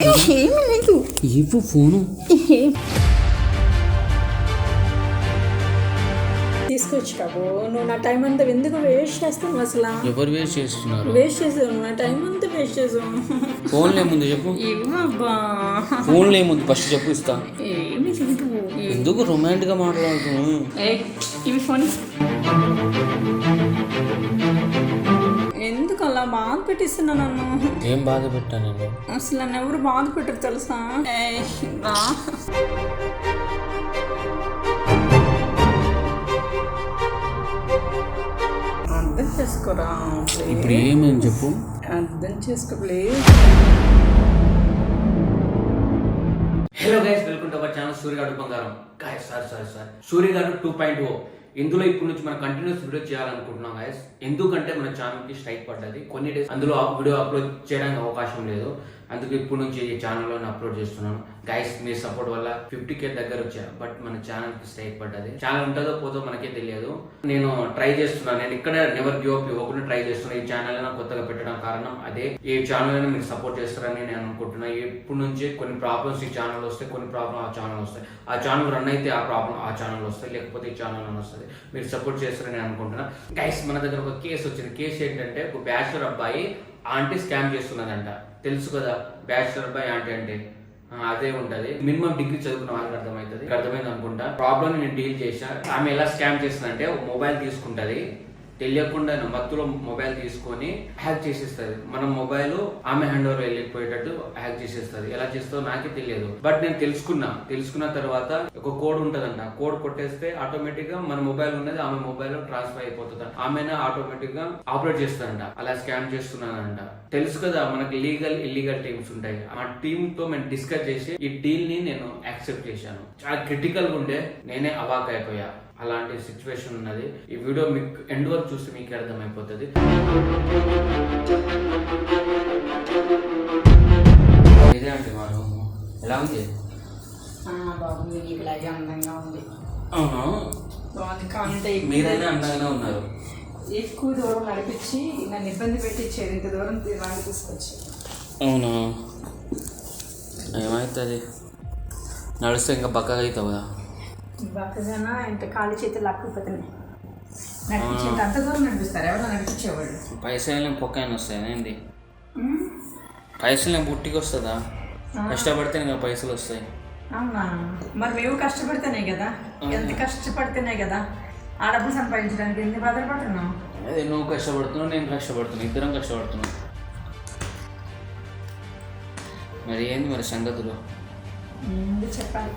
ఏమీ లేదు. ఇవ్వు ఫోను. తీసుకొచ్చి బాబు, నువ్వు నా టైం అంతా ఎందుకు వేస్ట్ చేస్తావు? అసలు ఎవరు వేస్ట్ చేస్తున్నారు? వేస్ట్ చేసావు, నా టైం అంతా వేస్ట్ చేసావు. ఫోన్లో ఏముంది చెప్పు. ఏమబ్బా ఫోన్లో ఏముంది ఫస్ట్ చెప్పు, ఇస్తా. ఏమీ లేదు. ఎందుకు రొమాంటిక్గా మాట్లాడుతున్నావు? ఇవి ఫోన్ ఎందుకు అలా బాధ పెట్టిస్తున్నా నన్ను? ఏం బాధ పెట్టా నేను? అసలు నన్ను ఎవరు బాధ పెట్టరు తెలుసా? అర్థం చేసుకోరా. ఇప్పుడు ఏమని చెప్పు. అర్థం చేసుకో please. Hello guys, welcome to our channel సూర్యగాడు బంగారం. గైస్ సారీ సూర్యగాడు 2.0. ఇందులో ఇప్పుడు నుంచి మనం కంటిన్యూస్ వీడియో చేయాలనుకుంటున్నాం గైస్. ఎందుకంటే మన ఛానల్కి స్ట్రైక్ పడ్డది, కొన్ని డేస్ అందులో వీడియో అప్లోడ్ చేయడానికి అవకాశం లేదు. అందుకే ఇప్పుడు నుంచి ఈ ఛానల్లో అప్లోడ్ చేస్తున్నాను గైస్. మీ సపోర్ట్ వల్ల 50K దగ్గర వచ్చారు, బట్ మన ఛానల్కి స్ట్రైక్ పడ్డది. ఛానల్ ఉంటుందో పోతో మనకే తెలియదు. నేను ట్రై చేస్తున్నాను, నేను ఇక్కడ నెవర్ గివ్ అప్ ఇవ్వకుండా ట్రై చేస్తున్నాను. ఈ ఛానల్ కొత్తగా పెట్టడం కారణం అదే. ఈ ఛానల్ మీరు సపోర్ట్ చేస్తారని నేను అనుకుంటున్నాను. ఇప్పుడు నుంచి కొన్ని ప్రాబ్లమ్స్ ఈ ఛానల్ వస్తాయి, కొన్ని ప్రాబ్లమ్ ఆ ఛానల్ వస్తాయి. ఆ ఛానల్ రన్ అయితే ఆ ప్రాబ్లం ఆ ఛానల్ వస్తాయి, లేకపోతే ఈ ఛానల్ అని వస్తుంది. మీరు సపోర్ట్ చేస్తారని నేను అనుకుంటున్నాను గైస్. మన దగ్గర ఒక కేసు వచ్చింది. కేసు ఏంటంటే, ఒక బ్యాచులర్ అబ్బాయి ఆంటీ స్కామ్ చేస్తున్నదంట. తెలుసు కదా బ్యాచులర్ అబ్బాయి ఆంటీ అంటే అదే ఉంటది. మినిమం డిగ్రీ చదువుకున్న వాళ్ళకి అర్థమవుతుంది, అర్థమైంది అనుకుంటా. ప్రాబ్లమ్ నేను డీల్ చేసా. ఆమె ఎలా స్కామ్ చేస్తుందంటే, ఒక మొబైల్ తీసుకుంటది, తెలియకుండా మత్తులో మొబైల్ తీసుకొని హ్యాక్ చేసేస్తుంది. మన మొబైల్ ఆమె హ్యాండ్ ఓవర్ వెళ్ళిపోయేటట్టు హ్యాక్ చేసేస్తుంది. ఎలా చేస్తుందో నాకే తెలియదు, బట్ నేను తెలుసుకున్న తర్వాత ఒక కోడ్ ఉంటదంట. కోడ్ కొట్టేస్తే ఆటోమేటిక్ గా మన మొబైల్ ఉన్నది ఆమె మొబైల్ లో ట్రాన్స్ఫర్ అయిపోతుంది. ఆమెను ఆటోమేటిక్ గా ఆపరేట్ చేస్తారంట. అలా స్కామ్ చేస్తున్నానంట. తెలుసు కదా మనకి లీగల్ ఇల్లీగల్ టీమ్స్ ఉంటాయి. ఆ టీమ్ తో మేము డిస్కస్ చేసి ఈ డీల్ ని నేను యాక్సెప్ట్ చేశాను. చాలా క్రిటికల్ గా ఉండే, నేనే అవాక్ అయిపోయా. అలాంటి సిచ్యువేషన్ ఉన్నది. ఈ వీడియో మీకు ఎండ్ వరకు చూస్తే మీకు అర్థమైపోతుంది. ఇదే అంటే వారు ఎలా ఉంది? మీరైనా అందంగానే ఉన్నారు. ఎక్కువ దూరం నడిపించి నన్ను ఇబ్బంది పెట్టించేది, ఇంత దూరం నాకు తీసుకొచ్చి. అవునా, ఏమవుతుంది? నడిస్తే ఇంకా బక్కగా అవుతావు కదా. బక్కగానా ఇంత ఖాళీ చేతులు లాక్కుపోతున్నాయి. నడిపించేంత అంత దూరం నడిపిస్తారు ఎవరు నడిపించేవాళ్ళు? పైసలు పొక్కైనా వస్తాయి ఏంటి? పైసలు బుట్టికి వస్తుందా? కష్టపడితే ఇంకా పైసలు వస్తాయి. అవునా, మరి మేము కష్టపడితేనే కదా, ఎంత కష్టపడితేనే కదా ఆ డబ్బులు సంపాదించడానికి. ఎన్ని బాధలు పడుతున్నావు? అదే, నువ్వు కష్టపడుతున్నావు, నేను కష్టపడుతున్నాను, ఇద్దరం కష్టపడుతున్నాం. మరి ఏంది మరి సంగతులు? చెప్పాలి.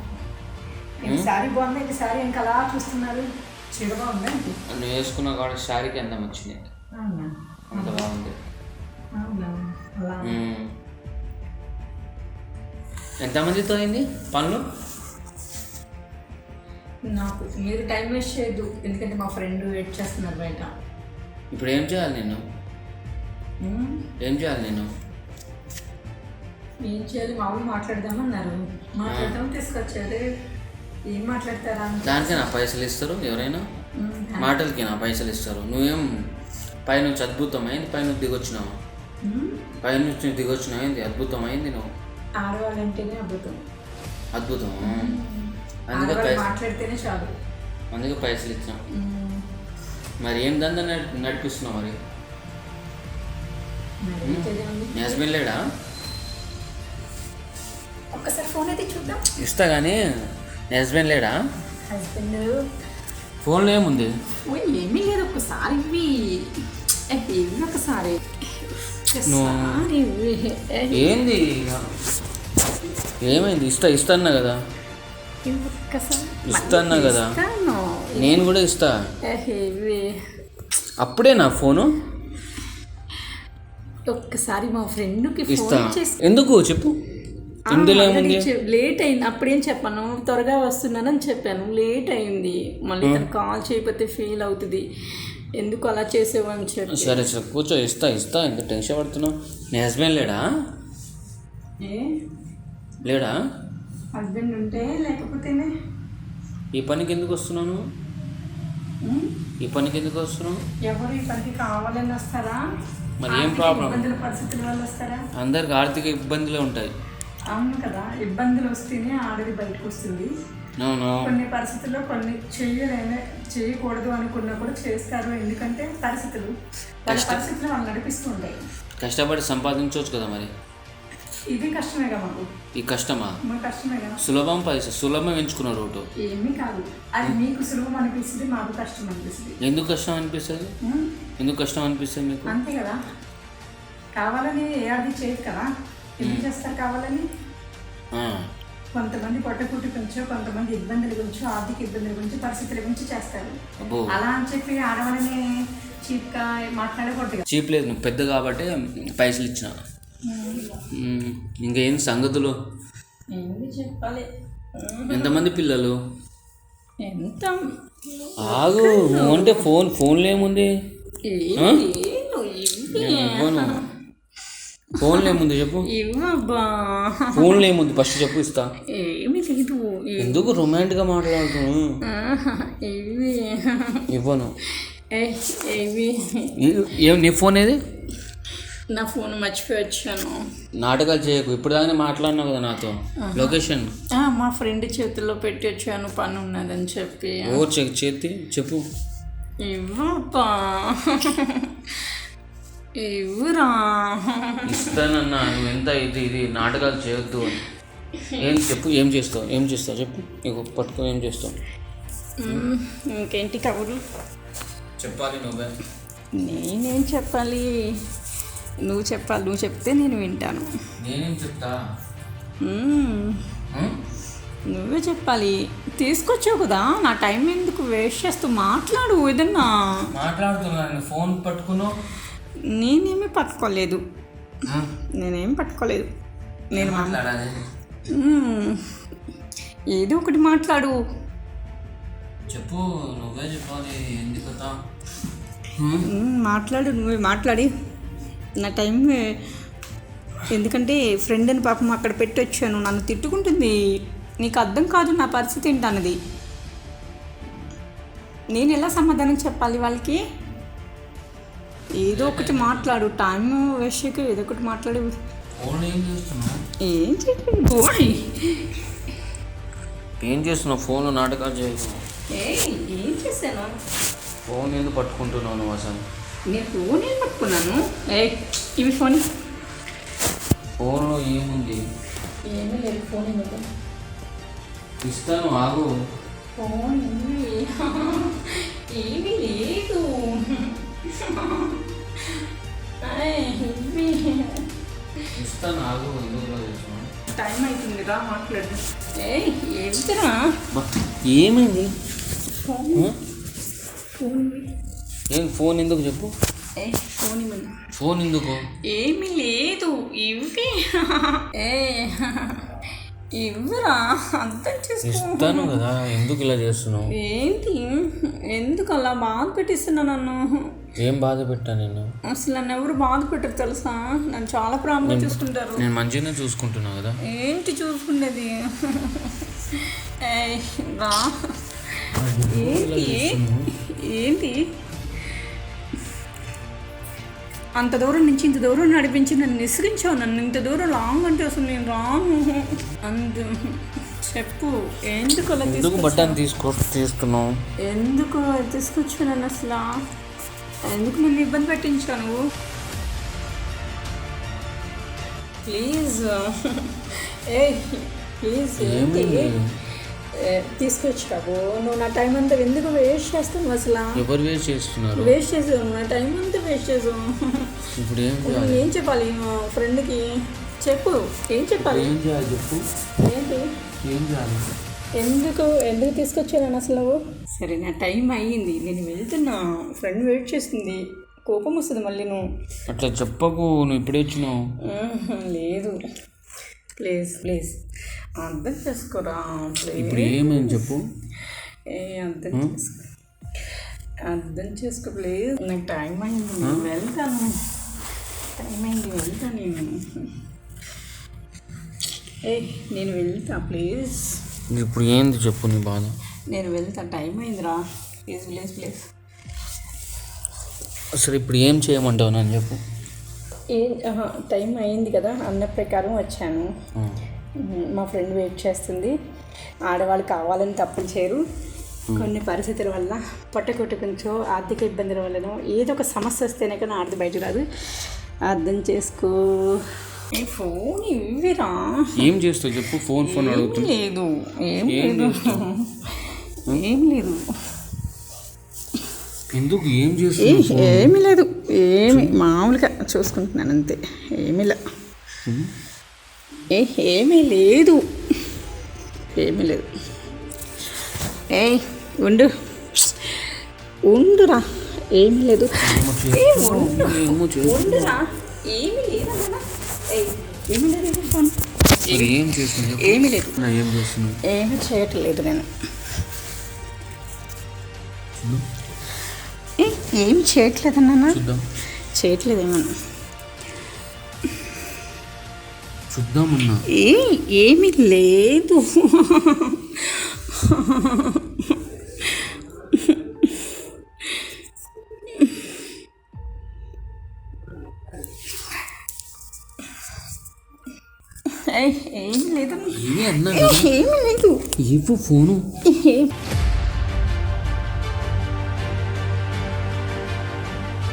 శారీ బాగుంది, ఇంక శారీ ఇంకా అలా చూస్తున్నారు. చీరగా ఉందా? నువ్వు వేసుకున్న కాబట్టి శారీకి అందం వచ్చింది. అంత బాగుంది. ఎంతమందితో అయింది పనులు? నాకు మీరు టైం వేస్ట్ చేయొద్దు, ఎందుకంటే మా ఫ్రెండ్ వెయిట్ చేస్తున్నారు బయట. ఇప్పుడు ఏం చేయాలి నేను? ఏం చేయాలి? మామూలు మాట్లాడదామన్నారు, మాట్లాడదాం తీసుకొచ్చారు. ఏం మాట్లాడతారా? దానికే నా పైసలు ఇస్తారు ఎవరైనా? మాటలకి నా పైసలు ఇస్తారు. నువ్వేం పైనుంచి అద్భుతమైంది, పైనుంచి దిగొచ్చినావు, పైనుంచి దిగొచ్చినాయింది, అద్భుతమైంది. నువ్వు ఆడవాళ్ళంటేనే అద్భుతం. అందుకే మాట్లాడితేనే చాలు, అందుకే పైసలు ఇచ్చాం. మరి ఏం దందా నడిపిస్తున్నావు? మరి మీ హస్బెండ్ లేడా? ఒక్కసారి ఫోన్ అయితే చూద్దాం. ఇస్తా కానీ నీ హస్బెండ్ లేడా? హస్బెండ్ ఫోన్లో ఏముంది? ఏమీ లేదు. ఒకసారి ఒకసారి ఏంది? ఏమైంది? ఇస్తాన్నా కదా, ఇస్తాన్నా కదా, నేను కూడా ఇస్తా. అప్పుడే నా ఫోను ఒక్కసారి మా ఫ్రెండ్కి ఇస్తా. ఎందుకు చెప్పు? ఇందులో ఏముంది? లేట్ అయింది, అప్పుడేం చెప్పాను, త్వరగా వస్తున్నానని చెప్పాను. లేట్ అయింది, మళ్ళీ తను కాల్ చేయకపోతే ఫీల్ అవుతుంది, ఎందుకు అలా చేసేవని చెప్పి. సరే కూర్చో, ఇస్తా. ఎంత టెన్షన్ పడుతున్నావు? నీ హస్బెండ్ లేడా? హస్బెండ్ ఉంటే లేకపోతేనే. ఈ పనికి ఎందుకు వస్తున్నాను? ఈ పనికి ఎందుకు వస్తున్నావు? ఎవరు ఈ పనికి కావాలని వస్తారా? మరి ఏం ప్రాబ్లం? పరిస్థితుల వల్ల వస్తారా? అందరికి ఆర్థిక ఇబ్బందులే ఉంటాయి. అవును కదా, ఇబ్బందులు వస్తేనే ఆడది బయటకు వస్తుంది. అవును. కొన్ని పరిస్థితుల్లో కొన్ని చేయకూడదు అనుకున్నా కూడా చేస్తారు. ఎందుకంటే పరిస్థితులు వాళ్ళ పరిస్థితులు వాళ్ళు నడిపిస్తూ ఉంటాయి. కష్టపడి సంపాదించవచ్చు కదా మరి. ఇది కష్టమేగా మాకు. ఈ కష్టమా? మాకు కష్టమేగా. సులభం ఎంచుకున్న రూటు. ఏమీ కాదు, అది మీకు సులభం అనిపిస్తుంది, మాకు కష్టం అనిపిస్తుంది. ఎందుకు కష్టం అనిపిస్తుంది? ఎందుకు కష్టం అనిపిస్తుంది మీకు? అంతే కదా, కావాలని అది చేయదు కదా. ఎందుకు చేస్తారు కావాలని? కొంతమంది పొట్టకూటి గురించో, కొంతమంది ఇబ్బందుల గురించో, ఆర్థిక ఇబ్బందుల గురించి, పరిస్థితుల గురించి చేస్తారు. అలా అని చెప్పి ఆడవాళ్ళని చీప్గా మాట్లాడకూడదు. చీప్ లేదు, నువ్వు పెద్ద కాబట్టి పైసలు ఇచ్చిన. ఇంకేం సంగతులు? ఏంటి చెప్పాలి. ఎంతమంది పిల్లలు? ఎంత ఆగు అంటే ఫోన్లో ఏముంది? ఫోన్లో ఏముంది చెప్పు. ఫోన్లో ఏముంది ఫస్ట్ చెప్పు, ఇస్తా. ఏమి లేదు. ఎందుకు రొమాంటిక్గా మాట్లాడుతున్నావు? ఇవ్వను. నీ ఫోన్ ఏది? నా ఫోన్ మర్చిపోయి వచ్చాను. నాటకాలు చేయకు, ఇప్పుడు దాకా మాట్లాడినావు కదా నాతో. లొకేషన్ మా ఫ్రెండ్ చేతుల్లో పెట్టి వచ్చాను, పని ఉన్నదని చెప్పి. చేతి చెప్పు. ఇవ్వరా. ఇస్తానన్నా, నువ్వు ఎంత ఇది నాటకాలు చేయొద్దు అని. ఏం చెప్పు, ఏం చేస్తావు చెప్పు. నీకు పట్టుకో, ఏం చేస్తావు? ఇంకేంటి కబుర్లు చెప్పాలి నువ్వే. నేనేం చెప్పాలి? నువ్వు చెప్పాలి. నువ్వు చెప్తే నేను వింటాను. నేనేం చెప్తా? నువ్వే చెప్పాలి. తీసుకొచ్చావు కదా, నా టైం ఎందుకు వేస్ట్ చేస్తూ మాట్లాడు. ఏదన్నా మాట్లాడుతున్నాను. ఫోన్ పట్టుకున్నావు. నేనేమీ పట్టుకోలేదు. నేను మాట్లాడాలి. ఏదో ఒకటి మాట్లాడు. చెప్పు, నువ్వే చెప్పాలి. ఎందుకు మాట్లాడు, నువ్వే మాట్లాడి. నా టైం ఎందుకంటే ఫ్రెండ్ అని పాపం అక్కడ పెట్టి వచ్చాను, నన్ను తిట్టుకుంటుంది. నీకు అర్థం కాదు నా పరిస్థితి ఏంటన్నది. నేను ఎలా సమాధానం చెప్పాలి వాళ్ళకి? ఏదో ఒకటి మాట్లాడు. టైం వేస్ట్ చేయకు, ఏదో ఒకటి మాట్లాడు. ఏం చేస్తున్నావు? ఫోన్లో నాటకాలు చేయకు. ఏం చేశాను? ఫోన్ ఎందుకు పట్టుకుంటున్నావు నువ్వు అసలు? నేను ఫోన్ ఏం పట్టుకున్నాను? ఇవి ఫోన్లో ఏముంది? ఏమీ లేదు. ఫోన్ ఏమి ఇస్తాను, ఆగు. ఫోన్ ఏమీ లేదు. ఇస్తాను, ఆగు. టైం అవుతుంది రా, మాట్లాడు. ఏంటిరా? ఏమైంది? ఫోన్ ఏం ఫోన్ ఎందుకు చెప్పు. ఫోన్ ఎందుకు? ఏమీ లేదు. ఇవ్వరా, అర్థం ఇస్తాను కదా, ఎందుకు ఇలా చేస్తున్నావు? ఏంటి, ఎందుకు అలా బాధ పెట్టిస్తున్నా నన్ను? ఏం బాధ పెట్టా నేను? అసలు నన్ను ఎవరు బాధ పెట్టరు తెలుసా. నన్ను చాలా ప్రేమగా చూసుకుంటారు. నేను మంచిగానే చూసుకుంటున్నా కదా. ఏంటి చూసుకునేది? రా. ఏంటి అంత దూరం నుంచి ఇంత దూరం నడిపించి నన్ను విసిగించావు. నన్ను ఇంత దూరం లాంగ్ అంటే అసలు నేను రాను. చెప్పు, ఎందుకు అలా తీసుకున్నావు? ఎందుకు తీసుకొచ్చావు నన్ను? అసలు ఎందుకు నన్ను ఇబ్బంది పెట్టించావు? ప్లీజ్ ప్లీజ్ ఏంటి తీసుకొచ్చావు? నువ్వు నా టైం అంతా ఎందుకు వేస్ట్ చేస్తావు? అసలు ఎవరు వేస్ట్ చేస్తున్నారు? వేస్ట్ చేసావు, నా టైం అంతా వేస్ట్ చేసావు. ఇప్పుడు ఏం చెప్పాలి ఫ్రెండ్కి? చెప్పు, ఏం చెప్పాలి? ఏం చేయాలి చెప్పు. ఏంటి ఏం చేయాలి? ఎందుకు తీసుకొచ్చాను అసలు? సరే, నా టైం అయ్యింది, నేను వెళ్తున్నా. ఫ్రెండ్ వెయిట్ చేస్తుంది, కోపం వస్తుంది మళ్ళీ. నువ్వు అట్లా చెప్పకు. నువ్వు ఇప్పుడే వచ్చినావు. లేదు, ప్లీజ్ అర్థం చేసుకోరా. ఇప్పుడు ఏమని చెప్పు. అర్థం చేసుకో ప్లీజ్. నాకు టైం అయింది, నేను వెళ్తాను. నేను వెళ్తా ప్లీజ్. ఇప్పుడు ఏంది చెప్పు నీ బాధ. నేను వెళ్తా, టైం అయిందిరా. ప్లీజ్. అసలు ఇప్పుడు ఏం చేయమంటావు నన్ను చెప్పు. టైం అయింది కదా, అన్న ప్రకారం వచ్చాను. మా ఫ్రెండ్ వెయిట్ చేస్తుంది. ఆడవాళ్ళు కావాలని తప్పులు చేయరు. కొన్ని పరిస్థితుల వల్ల కొంచెం ఆర్థిక ఇబ్బందుల వల్లనో ఏదో ఒక సమస్య వస్తేనే కానీ ఆడది బయట రాదు. అర్థం చేసుకో. ఈ ఫోన్ ఇవ్వరా. ఏం చేస్తావు చెప్పు. ఫోన్ అడుగుతుంది. లేదు ఏం లేదు. ఎందుకు ఏం చేస్తావు? ఏమీ లేదు. మామూలుగా చూసుకుంటున్నాను అంతే. ఏమీ లేదు. ఉండురా. ఏమీ లేదు. ఉండురా. ఏమీ లేదన్నా. ఏమీ లేదు. ఏం చేస్తున్నావు? ఏమీ లేదు. ఏం చేస్తున్నావు? ఏమీ చేయట్లేదు నేను. ఏమి చేయట్లేదన్నా. చేయట్లేదేమన్నా. చూద్దామన్నా. ఏమీ లేదు. ఏమీ లేదు. ఇవ్వు ఫోను.